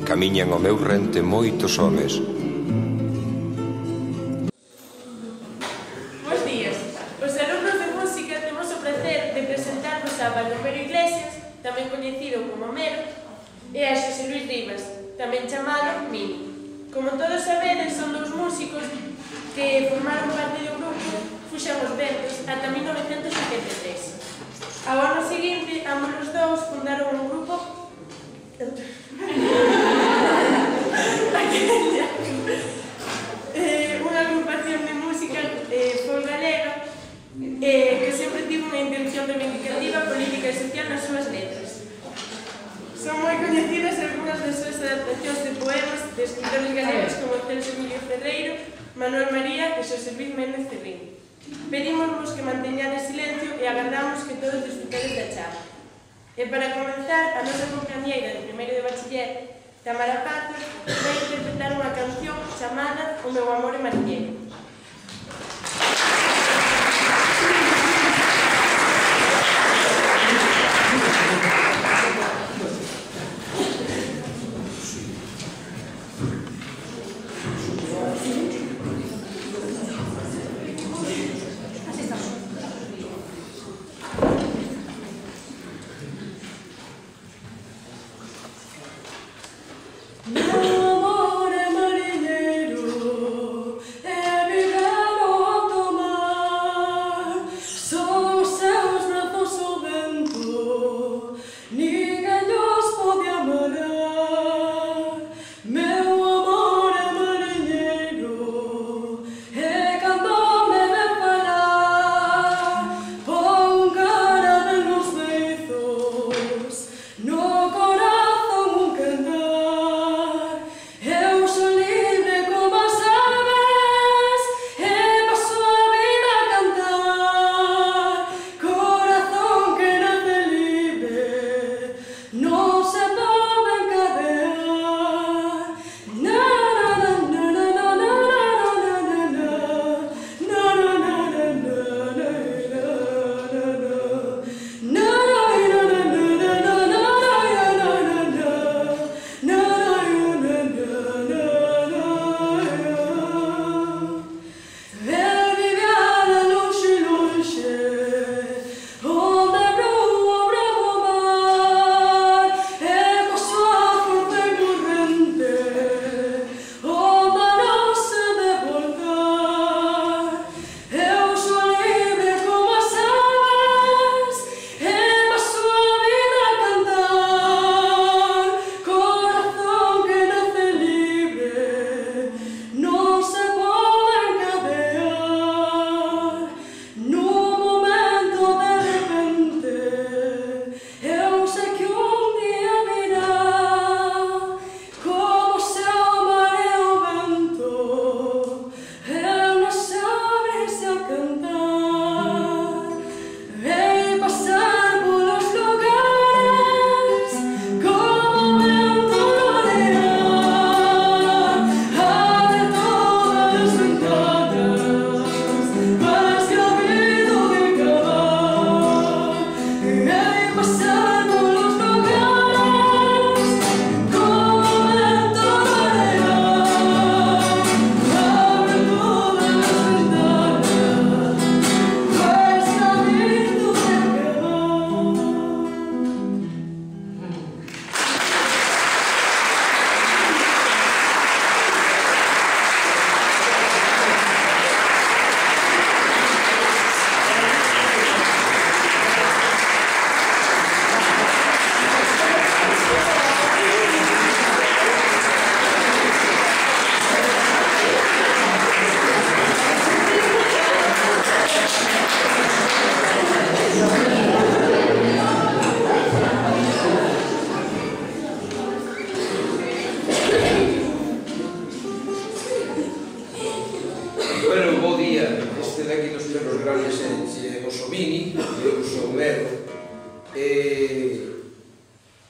camiñan ao meu rente moitos homes. Bos días. Os alumnos de música temos o prazer de presentarnos a Baldomero Iglesias, tamén coñecido como Mero, e a Xosé Luis Rivas, tamén chamado Mini. Como todos sabedes, son dous músicos que formaron parte do grupo Fuxan os Ventos ata 1973. Ao ano seguinte, ambos os dous fundaron un grupo unha agrupación de música folk galega que sempre tivo unha intención reivindicativa, política e social nas súas letras. Son moi coñecidas algunhas das súas adaptacións de poemas de escritores galegos como Celso Emilio Ferreiro, Manuel María e Xosé Luis Méndez Cerrín. Pedímosvos que manteñades silencio e agardamos que todos disfrutades da charla. E para comenzar, a nosa compañeira de primeiro de bachiller, Tamara Patos, vai interpretar unha canción chamada O meu amor é mariñeiro.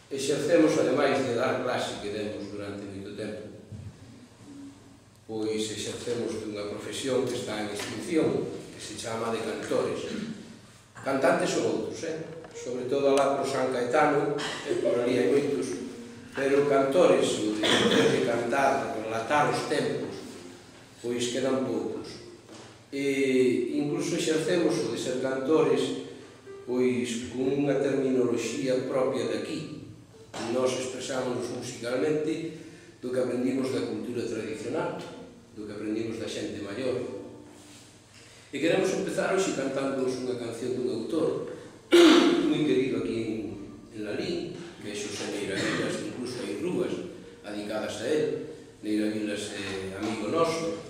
Exercemos, ademais de dar clase que demos durante moito tempo, pois exercemos dunha profesión que está en extinción, que se chama de cantores. Cantantes son outros, sobre todo alá por San Caetano, e por ali hai moitos, pero cantores, o de ter que cantar, relatar os tempos, pois quedan poucos. Incluso exercemos o de ser cantores pois con unha terminoloxía propia de aquí. Nós expresámonos musicalmente do que aprendimos da cultura tradicional, do que aprendimos da xente maior. E queremos empezar hoxe cantándonos unha canción dun autor moi querido aquí en Lalín, que é Xosé Neira Vilas, incluso hai rúas dedicadas a él. Neira Vilas é amigo noso,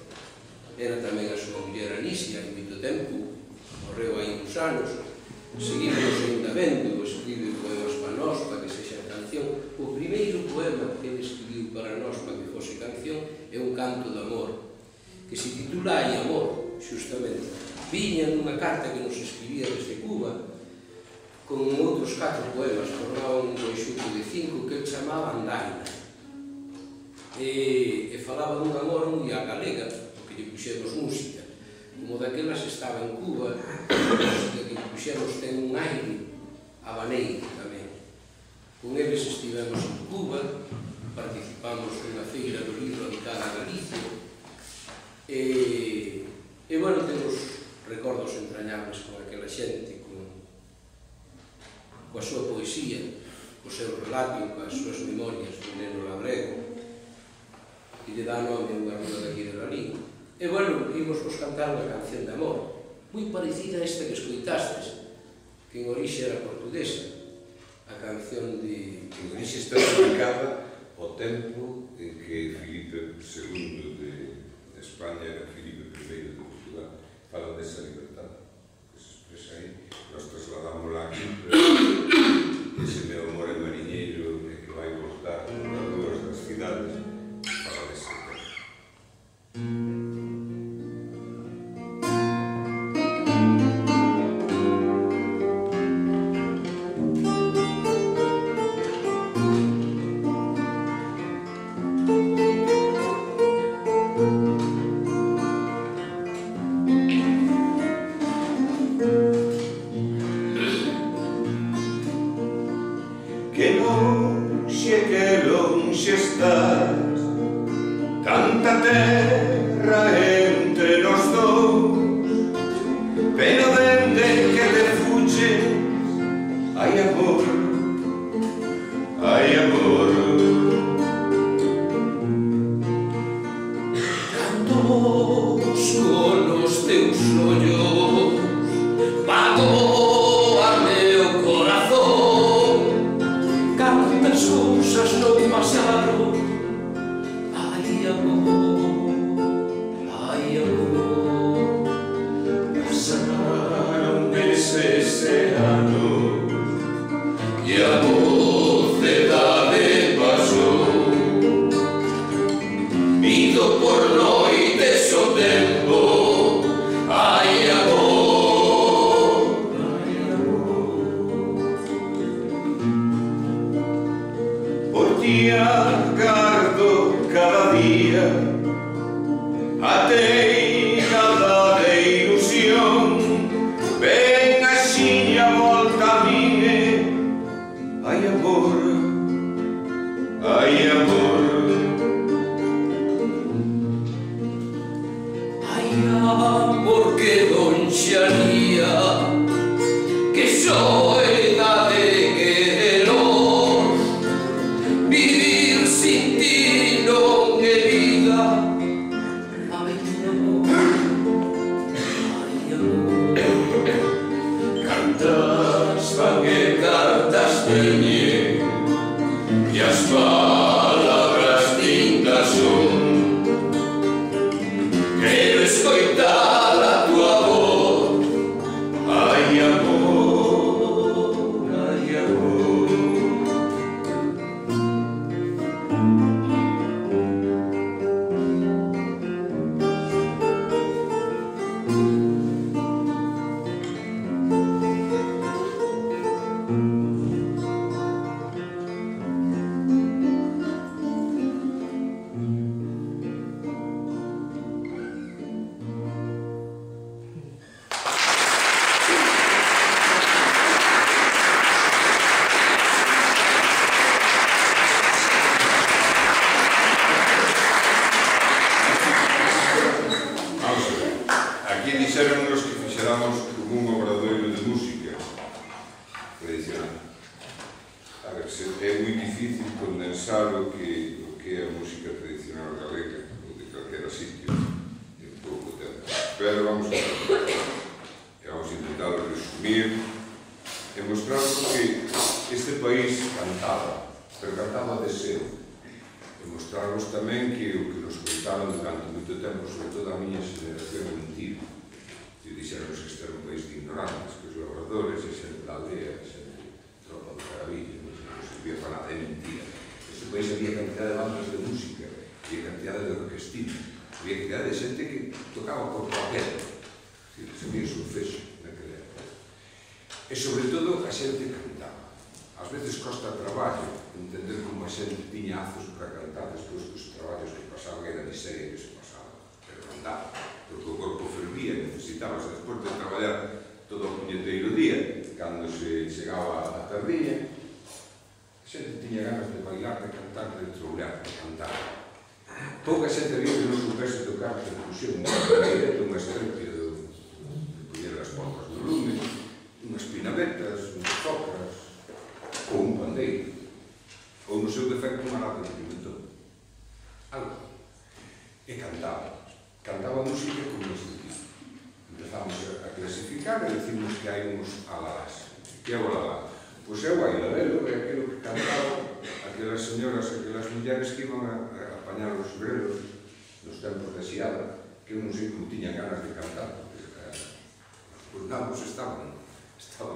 era tamén a súa muller Alicia, en moito tempo, morreu hai uns anos. Seguimos ainda vendo, escribe poemas para nós, para que sexa canción. O primeiro poema que ele escribiu para nós, para que fose canción, é un canto de amor, que se titula Hai amor, xustamente. Viña nunha carta que nos escribía desde Cuba, con outros 4 poemas, formaban un conxunto de 5 que ele chamaba Andaina. E falaba dun amor moi a galega, porque lle puxemos música. Como daquelas estaba en Cuba, a música que puxemos ten un aire habaneiro tamén. Con eles estivemos en Cuba, participamos nunha feira do libro dedicada a Galicia, e bueno, temos recordos entrañables con aquela xente, coa súa poesía, co seu relato, coas súas memorias do neno labrego, e lle dá nome a unha rúa daqui de Lalín. E, bueno, imos vos cantar unha canción de amor, moi parecida a esta que escoitastes, que en orixe era portuguesa, a canción de... En orixe está dedicada ao tempo en que Filipe II de España era Filipe I de Portugal. Falan desa libertad que se expresa aí. Nos trasladámosla aquí, pero ese meu amor é mariñeiro e que vai voltar nas rúas das cidades. Fala dese tempo. Que lonxe estás, tanta terra entre nos dous, pero dende que te fuches, hai amor, hai amor. Cantos con os teus ollos, vago a meu corazón, cantas cousas non pasaron. Hai amor, pasaron meses e anos, e a mocedade pasou. Vido por noites o tempo, hai amor, Por ti agardo cada día a teigada de ilusión. Ven axiña volta a min, hai amor, hai amor. hai amor que donxaría, que soedade que de los, vivir sin ti non é vida. Hai amor, cantas van e cartas teñen, e as palabras tintas son. Quero escoitar a tua voz, Hai amor, hai amor. pensar o que é a música tradicional galega ou de calquera sitio en pouco tempo. Pero vamos intentar resumir e mostrar que este país cantaba, pero cantaba de seu. E mostrarvos tamén que o que nos contaron durante moito tempo, sobre todo a miña xeración, é mentira. E dixeronnos que este era un país de ignorantes, que os labradores, e xente da aldea, e xente tropa do Carabillo, non servia para nada, é mentira. Neste país había cantidad de bandas de música, había cantidad de orquestinas, había cantidad de xente que tocaba por papel, sabía solfexo naquela época. E sobre todo a xente cantaba. Ás veces costa traballo entender como a xente tiña azos para cantar despois que os traballos que pasaban era miseria que se pasaba, pero cantaba, porque o corpo fervía, necesitabas despois de traballar todo o puñeteiro día, cando se chegaba a tardiña, a xente tiña ganas de bailar, de cantar, de trollar, de cantar. Pouca xente había que non supese tocar percusión, unha pandeireta, unha estrepia de poñer as portas do lume, unhas pinavetas, unhas tocas, ou un pandeiro, ou no seu defecto unha lata de pimentón. Algo. E cantaba música como este tipo. Empezamos a clasificar e decimos que hai uns alalás. Que é o alalá? Pois é o ailadelo, é aquilo que cantaban aquelas señoras, aquelas mulleres que iban a apañar os grelos nos tempos de xiada, que eu non sei como tiñan ganas de cantar, porque os nabos estaban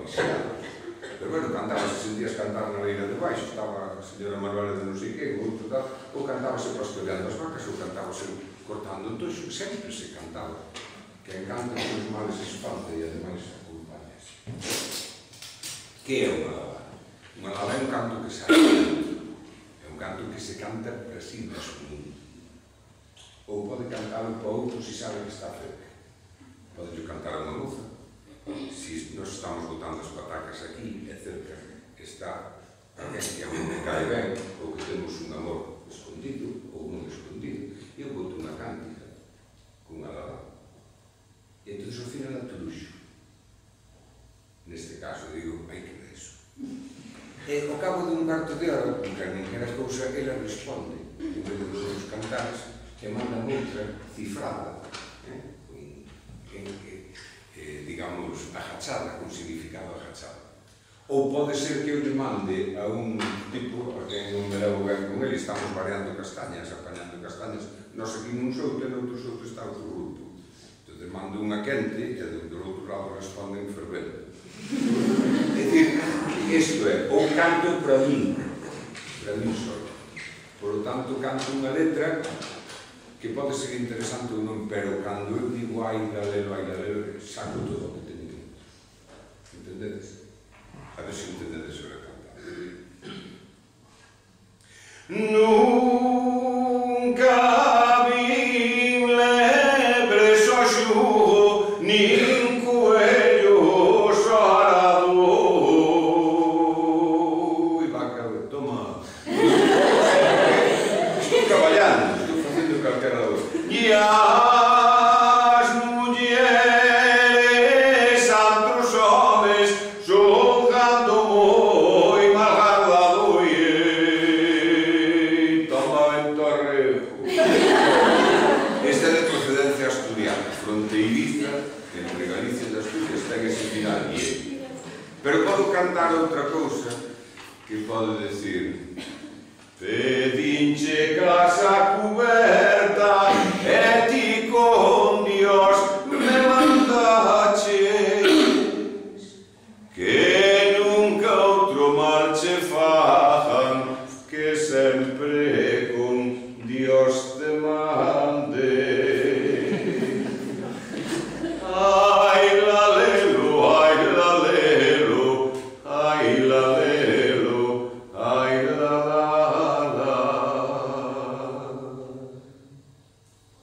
xiados. Pero bueno, cantaba, se sentías cantar na leira de baixo, estaba a señora Manuela de non sei que, ou cantábase pastoreando as vacas, ou cantábase cortando. Entón, sempre se cantaba. Que encanta que os males se espanta e ademais acompañas. Que é unha lalá? Unha lalá é un canto que se é un canto que se canta para si mesmo. Ou pode cantar para outro se sabe que está cerca. Pode cantar a unha moza. Se nós estamos botando as patacas aquí, é cerca que está alguén que a mí me cae ben, ou que temos un amor escondido, ou non escondido, e eu boto unha cántica cunha lalá. E entón, ao final, a truxo. Neste caso, digo, hai que ver iso. E ao cabo dun cuarto de hora, con que ninguén as cousa, ela responde, en vez de os cantares, que mandan outra cifrada, digamos, agachada, con significado agachado. Ou pode ser que eu lle mande a un tipo a quen non me levo ben con ele, estamos variando castañas, apañando castañas, nós aquí nun souto e noutro souto está outro grupo. Entón, mando unha quente e do outro lado responden fervendo. É dicir, isto é, ou canto para min só. Por lo tanto, canto unha letra que pode ser interesante ou non, pero cando eu digo ai galelo, saco todo o que teño dentro. Entendedes? A ver se entendedes sobre a cantar. Nunca vi lebres ao xugo, nin coellos ao arado. E vaca, toma. Estou traballando, estou facendo calquera dos. E as mulleres, outros homes, xogando moi malgardado e toma ventorrejo. Esta é de procedencia asturiana, fronteiriza, entre Galicia e Asturias, ten ese final e pero podo cantar outra cousa que pode decir: pedinche casa cuberta e ti con Dios me mandaches que nunca outro mal che fajan que sempre con Dios te mande. Ai lalelo, ai lalelo, ai lalelo, ai lalala.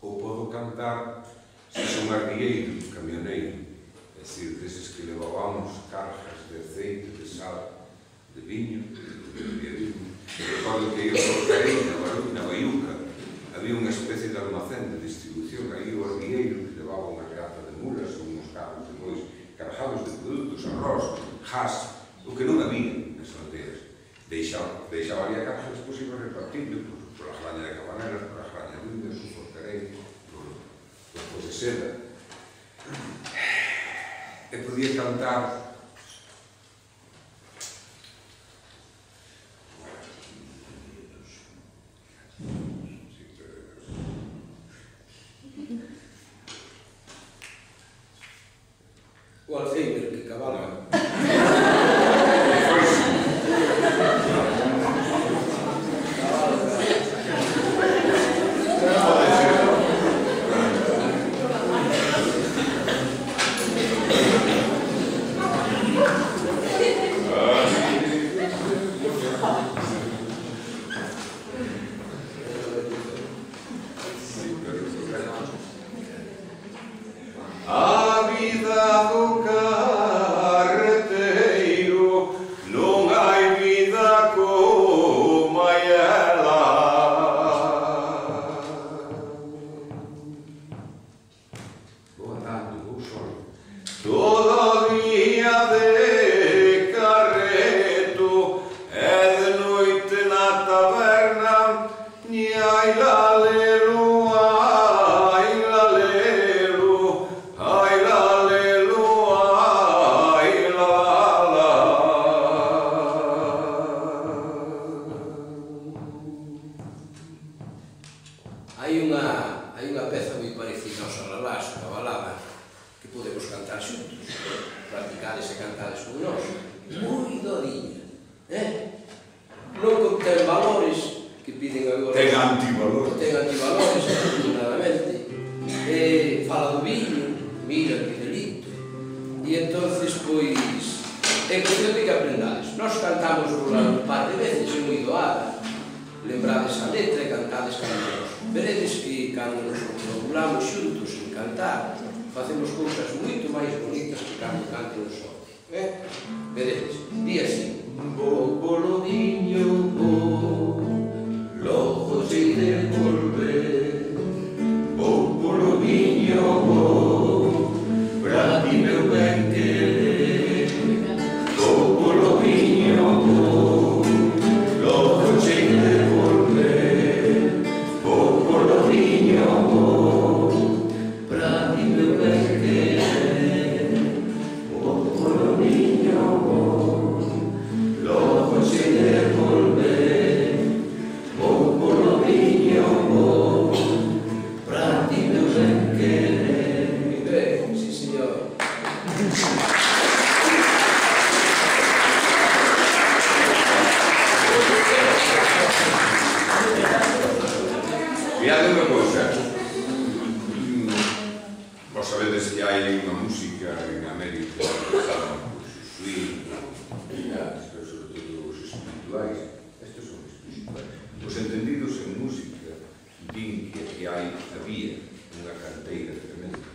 Ou podo cantar se son arrieiro, camioneiro, é dicir, deses que levábamos cargas de aceite, de sal, de viño, de viño. Recordo que iba ao Carei, na Baiuca, había unha especie de almacén de distribución, aí o arrieiro que levaba unha reata de mulas ou uns carros de bois cargados de produtos, arroz, jas, o que non había nas aldeas. deixaba ali a casa, despois iba repartindo por a graña de Cabaneras, por a graña de Undes, por Forcarei, por de Seda. E podía cantar o Alzheimer que cabalga. A vida do carreteiro non hai vida como ela. vou andando, vou solo. Todo día de carreto e de noite na taberna, ni ai lalelu, ai lalelu, ai lalelu, ai lala. Hai unha peza moi parecida aos alalás, a balada, que podemos cantar xuntos, practicades e cantades con nós, moi dodiña, non contén valores que piden agora. Ten antivalor. Ten antivalores, afortunadamente, fala do viño, mira que delito, e entonces, pois, é cuestión de que aprendades. Nós cantamos un par de veces, é moi doada, lembrades a letra e cantades cantos. Veredes que cando nos formulamos xuntos en cantar, facemos cousas moito máis bonitas que cando canten os outros. Veredes, di así: vou polo viño, vou, logo sei de volver. Vou polo viño, vou, pra ti meu ben querer. Vou polo viño, vou, logo sei de volver. Vou polo viño, vou, Pra ti meu ben querer. vou polo viño, vou, logo sei de volver. Vou polo viño, vou, Pra ti meu ben querer. Ben, sí, señor. Mirad unha cousa. Vos sabedes que hai unha música en América que chama swing, sobre todo os espirituais. Estes son espirituais. Os entendidos en música din que había unha canteira tremenda,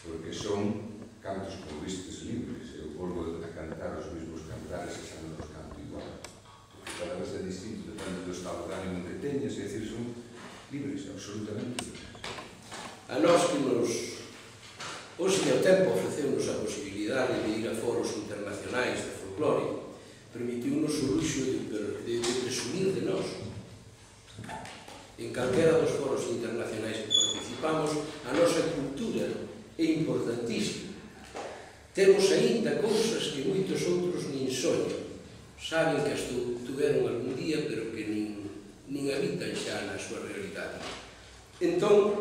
porque son cantos como vistes libres. Eu volvo a cantar os mesmos cantares e xa non os canto igual, porque cada vez é distinto, depende do estado de ánimo que teñas, é dicir, son libres, absolutamente libres. A nós que nos... Hoxe o tempo ofreceu-nos a posibilidade de ir a foros internacionais de folclore, permitiu-nos o luxo de presumir de nós. En calquera dos foros internacionais que participamos, a nosa cultura é importantísima. Temos aínda cousas que moitos outros nin soñan. Saben que as tuveron algún día, pero que nin habitan xa na súa realidade. Entón,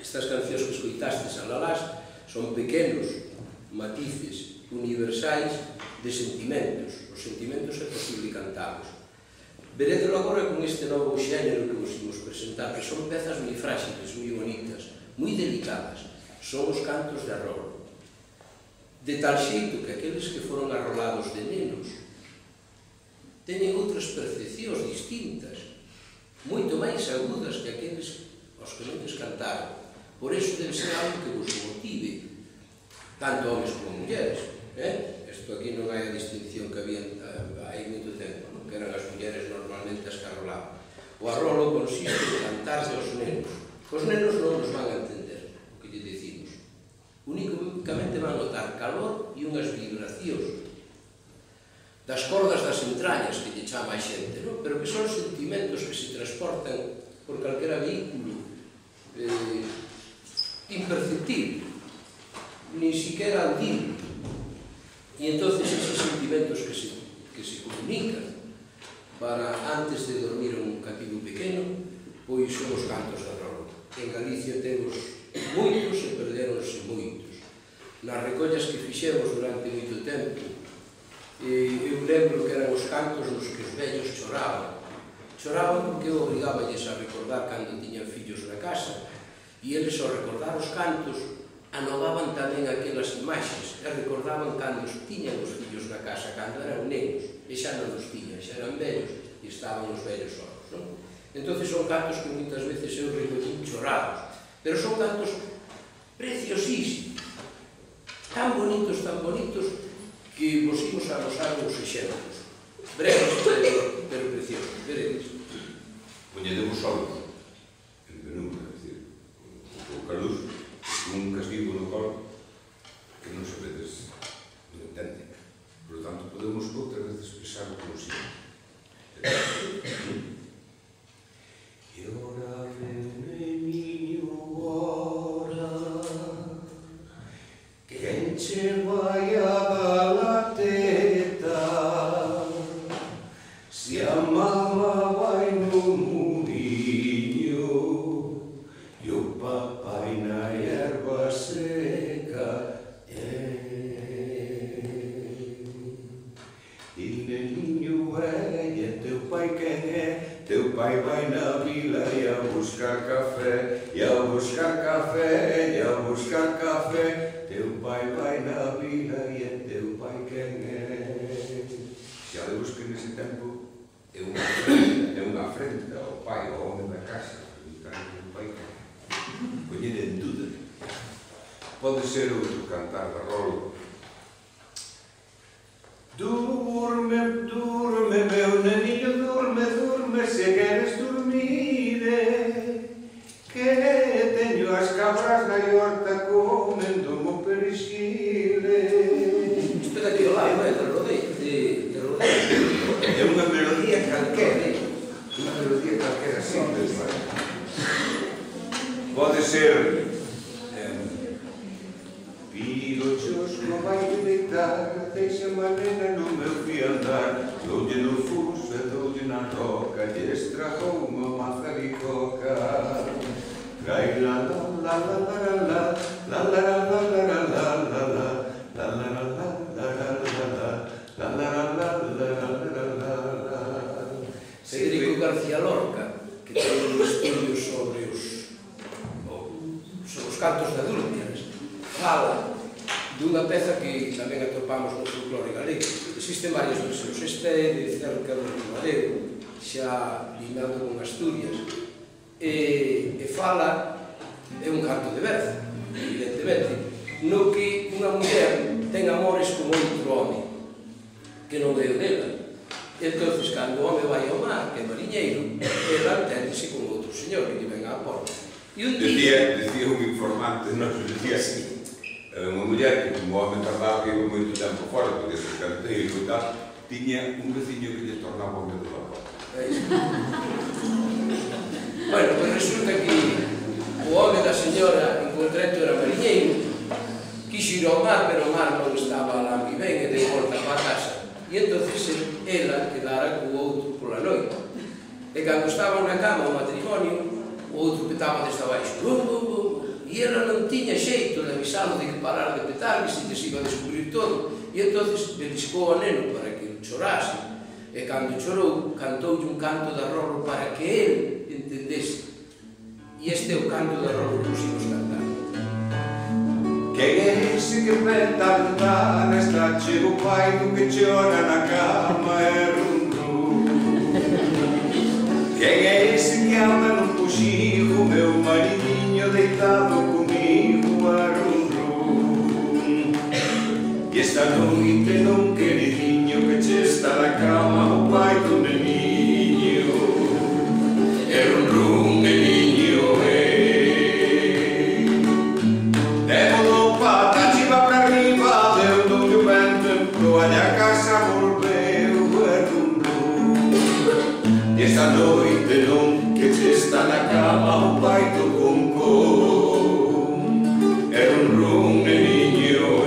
estas cancións que escoitastes a Lalás son pequenos matices universais de sentimentos. Os sentimentos é posible cantalos. Verédelo agora con este novo xénero que vos imos presentar, que son pezas moi frágiles, moi bonitas, moi delicadas. Son os cantos de arrolo. De tal xeito que aqueles que foron arrolados de nenos teñen outras percepcións distintas, moito máis agudas que aqueles aos que non les cantaron. Por iso debe ser algo que vos motive, tanto homes como mulleres. Isto aquí non hai a distinción que había hai moito tempo, que eran as mulleres normalmente as que arrolaban. O arrolo consiste en cantarse aos nenos. Os nenos non nos van a entender o que lle dicimos. Únicamente van a notar calor e unhas vibracións das cordas das entrañas. a máis xente, non? Pero que son sentimentos que se transportan por calquera vehículo imperceptible, ni siquiera audible. E entonces esos sentimentos que se comunican para antes de dormir un cativo pequeno, pois son os cantos de rolo. En Galicia temos moitos e perderonse moitos. Nas recollas que fixemos durante moito tempo, eu lembro que eran os cantos nos que os vellos choraban. Choraban porque eu obrigáballes a recordar cando tiñan fillos na casa, e eles, ao recordar os cantos, anovaban tamén aquelas imaxes e recordaban cando tiñan os fillos na casa, cando eran nenos, e xa non os tiñan, xa eran vellos, e estaban os vellos solos, non? Entón, son cantos que moitas veces eu recollín chorados, pero son cantos preciosísimos, tan bonitos, que vos imos a amosar uns exemplos, breves, pero preciosos, veredes. Poñedemos solos, en penúmbra, é dicir, o caluz, un castigo no colo que non sabedes, non entende. Por lo tanto, podemos outras veces expresarlo como si. E ora ven, niño, ora, quen che vai a dar a teta, se a mama vai no murinho, e o papai na erva seca. Il niño é teu pai quen é? Teu pai vai na vila e a buscar café, e a buscar café, e a buscar café. Teu pai vai na vila e é teu pai quen é? Xa de buscar nese tempo é unha afrenta ao pai, ao home da casa, preguntarle ao pai que poñer en dúda. Pode ser outro cantar de rolo. Durme, durme, meu neniño, durme, durme, se queres dormir, que teño as cabras na horta comendo mo perexil. Espera que o lai, non é de rodeio, de rodeio. É unha melodía calquera, simples, vale? Pode ser Piro chosco vai deitar, deixa a nena no meu fiandar, doulle no fuso e doulle na roca, lle estragou unha mazaricoca. Gai la la la la la la la la la la la la la la la la la la Federico García Lorca, que ten un estudio sobre os cantos de Dúrmias, fala dunha peza que tamén atopamos no folclore galego. Existen varias versións. Esta é de cerca do Rimadeo, xa lindando con Asturias, e fala, é un canto de berza, evidentemente, no que unha muller ten amores con outro home, que non é o dela. Entón, cando o home vai ao mar, que é mariñeiro, ela enténdese con outro señor que lle ven á porta. Decía un informante, non se decía así, unha muller que como home tardaba que iba moito tempo fora, porque se canteiro e tal, tiña un veciño que lle tornaba o medo da porta. Bueno, pois resulta que o home da señora en concreto era mariñeiro, quixo ir ao mar, pero o mar non estaba lá que ben e de volta para a casa. E entonces ela quedara co outro pola noite. E cando estaban na cama o matrimonio, o outro petaba desde abaixo. E ela non tiña xeito de avisalo de que parar de petar, que se iba a descubrir todo. E entonces beliscou ao neno para que chorase. E cando chorou, cantoulle un canto de rolo para que ele entendese. E este é o canto de rolo que pusimos cantar. Quen é ese que peta a ventana, está chego o pai do que chora na cama, é rum rum. Quen é ese que anda nun puxigo, meu maridinho deitado comigo, é rum rum. E esta noite non queridinho que che está na cama o pai do neniño, é rum rum, neniño, é. Olha a casa volveu, é rum rum. noite non que che está na cama o paito con con era un rum neniño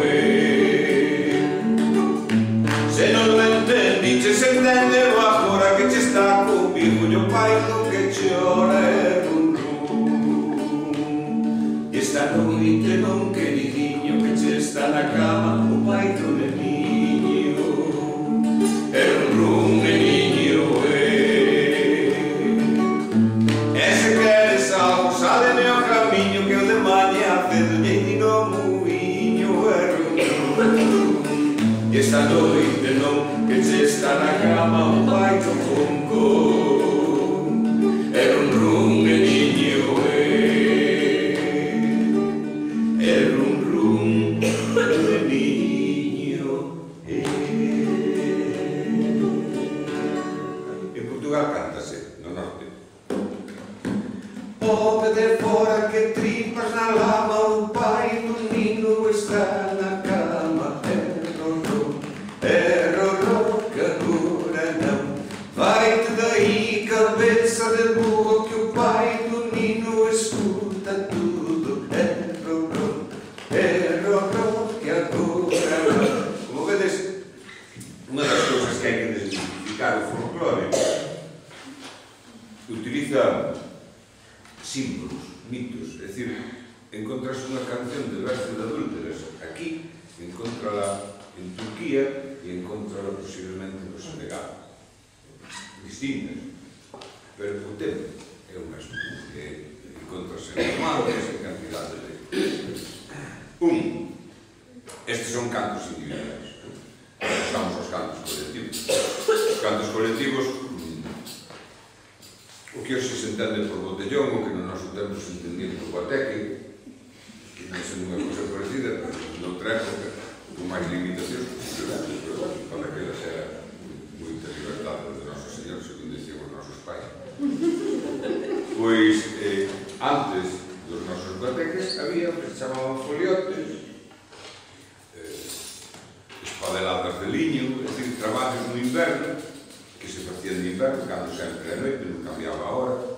se non lo entendiche se entendelo agora que che está comigo o paito que chora era un rum e esta noite non queridinho que che está na cama o paito neniño era un rum neniño se queres algo, sale-me ao camiño que eu de maña cedo no muiño e esta noite non que che está na cama o paito con era un rum neniño era un rum neniño En Portugal cántase no norte Pope de fora que tripas na lama o pai do nino está na cama erro, que agora não vai-te daí cabeça de burro que o pai do nino escuta tudo erro, que agora não Como vedes, unha das cousas que hai que desmitificar o folclore utiliza símbolos, mitos, é dicir, encontras unha canción de verso de adúlteras aquí, encontrala en Turquía e encontrala posiblemente no Senegal. Distintas, pero o tema é o mesmo, que encontras en romances en cantidade de... Estes son cantos individuais, estamos aos cantos colectivos. Os cantos colectivos o que hoxe se entende por botellón, o que no noso tempo se entendía por guateque, que non sei unha cosa parecida, pero noutra época, con máis limitacións, pero para aquelas era moita liberdade de noso señor, segundo dicían os nosos pais. Pois, antes dos nosos guateques, había o que se chamaban foliotes, espadeladas de liño, é dicir, traballos no inverno, que se facían de inverno, cando sempre a noite, non cambiaba a hora,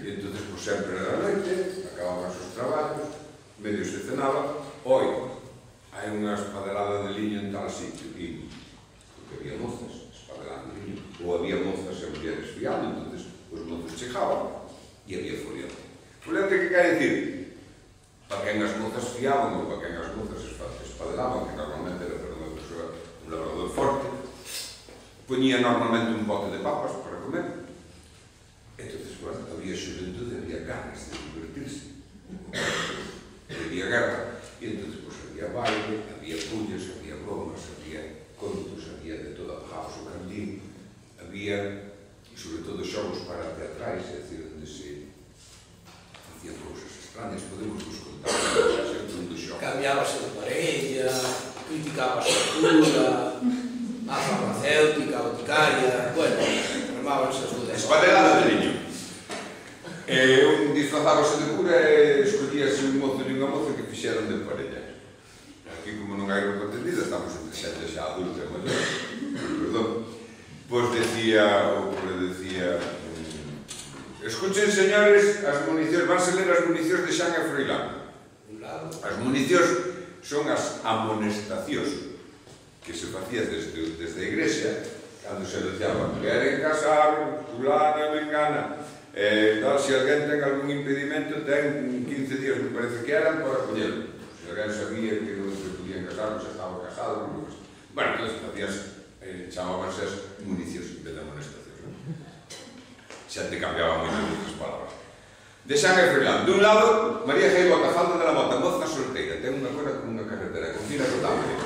e entón, pues, sempre era a noite, acababan os traballos, medio se cenaba, hai unha espadelada de liño en tal sitio, e porque había mozas espadelando de liño, ou había mozas e mulleres fiando, entón, os mozos chegaban, e había foliote. Foliote que quer dicir? Para quen as mozas fiaban, ou para quen as mozas espadelaban, que normalmente era para unha persoa, un labrador forte, poñía normalmente un bote de papas para comer. Entón, bueno, había xuventude, había ganas de divertirse. Había guerra. E entón, pues, había baile, había pullas, había bromas, había contos, había de todo, apagábamos o cantín. Había, sobre todo, xogos para teatrais, é dicir, onde se facían cousas extrañas. Podemos vos contar un dos xogos. Cambiábase de parella, criticábase a cultura, a farmacéutica, a boticaria, bueno, formábanse as dudas. Espadelada de liño. Un disfrazábase de cura e escollíase un mozo e unha moza que fixeran de parella. Aquí, como non hai roupa tendida, estamos entre xente xa adulta e maior. Perdón. Pois decía, escuchen, señores, as municións, vanse ler as municións de Xan e Froilán. As municións son as amonestacións que se facía desde a igrexa, cando se decía, queren casar, fulana, mengana, se alguén ten algún impedimento, ten 15 días, me parece que eran, para collelo. Se alguén sabía que non se podían casar, se estaba casado, non sei. Bueno, entón, facías, chamábanse as municións en vez de amonestacións. Xa te cambiaba moito as palabras. De Xan e Froilán. Dun lado, María J. Botafalda de la Mota, moza solteira, ten unha cora con unha carretera, con fina rotable.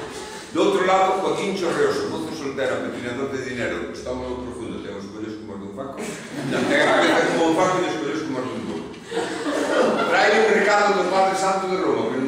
Do outro lado, Joaquín Chorreoso, mozo soltero, petinador de dinero, estómago profundo, ten os collos como os dun faco, ten a cabeza como un faco e os collos como os dun burro. Trae un recado do Padre Santo de Roma, que non